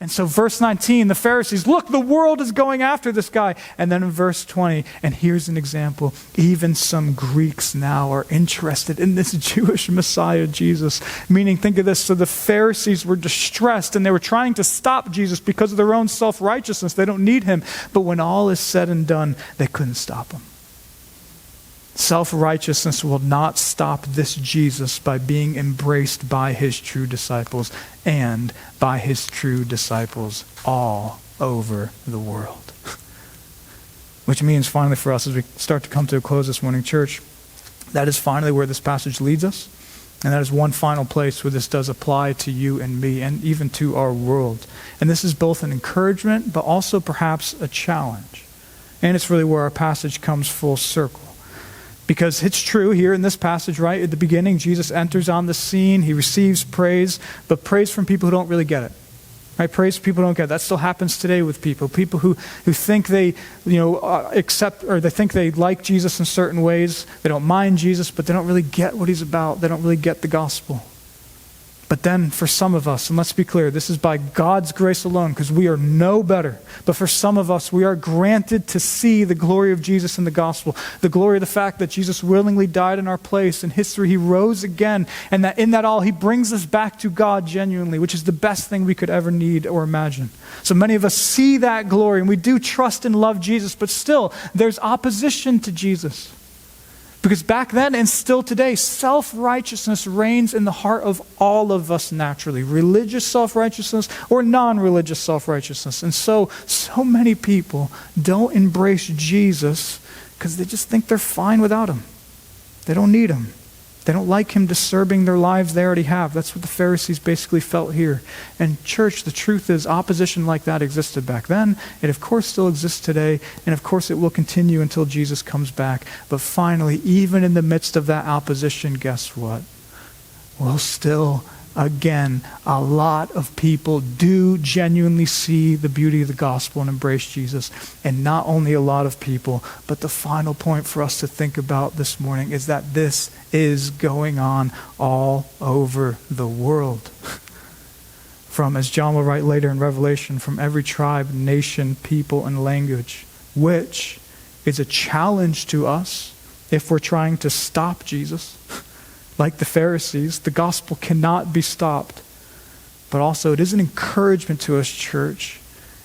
And so verse 19, the Pharisees, look, the world is going after this guy. And then in verse 20, and here's an example, even some Greeks now are interested in this Jewish Messiah, Jesus. Meaning, think of this, so the Pharisees were distressed and they were trying to stop Jesus because of their own self-righteousness. They don't need him. But when all is said and done, they couldn't stop him. Self-righteousness will not stop this Jesus by being embraced by his true disciples and by his true disciples all over the world. Which means finally for us, as we start to come to a close this morning, church, that is finally where this passage leads us. And that is one final place where this does apply to you and me and even to our world. And this is both an encouragement, but also perhaps a challenge. And it's really where our passage comes full circle. Because it's true here in this passage, right? At the beginning, Jesus enters on the scene. He receives praise, but praise from people who don't really get it. Right? Praise from people who don't get it. That still happens today with people. People who think they, accept, or they think they like Jesus in certain ways. They don't mind Jesus, but they don't really get what he's about. They don't really get the gospel. But then for some of us, and let's be clear, this is by God's grace alone, because we are no better. But for some of us, we are granted to see the glory of Jesus in the gospel. The glory of the fact that Jesus willingly died in our place. In history, he rose again. And that in that all, he brings us back to God genuinely, which is the best thing we could ever need or imagine. So many of us see that glory, and we do trust and love Jesus. But still, there's opposition to Jesus. Because back then and still today, self-righteousness reigns in the heart of all of us naturally. Religious self-righteousness or non-religious self-righteousness. And so many people don't embrace Jesus because they just think they're fine without him. They don't need him. They don't like him disturbing their lives they already have. That's what the Pharisees basically felt here. And church, the truth is opposition like that existed back then. It of course still exists today. And of course it will continue until Jesus comes back. But finally, even in the midst of that opposition, guess what? We'll still, again, a lot of people do genuinely see the beauty of the gospel and embrace Jesus. And not only a lot of people, but the final point for us to think about this morning is that this is going on all over the world. From, as John will write later in Revelation, from every tribe, nation, people, and language, which is a challenge to us if we're trying to stop Jesus. Like the Pharisees, the gospel cannot be stopped. But also it is an encouragement to us, church.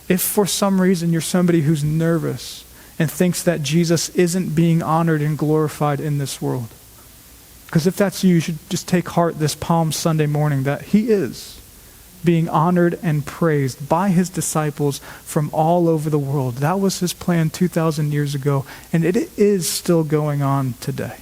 If for some reason you're somebody who's nervous and thinks that Jesus isn't being honored and glorified in this world. Because if that's you should just take heart this Palm Sunday morning that he is being honored and praised by his disciples from all over the world. That was his plan 2,000 years ago, and it is still going on today.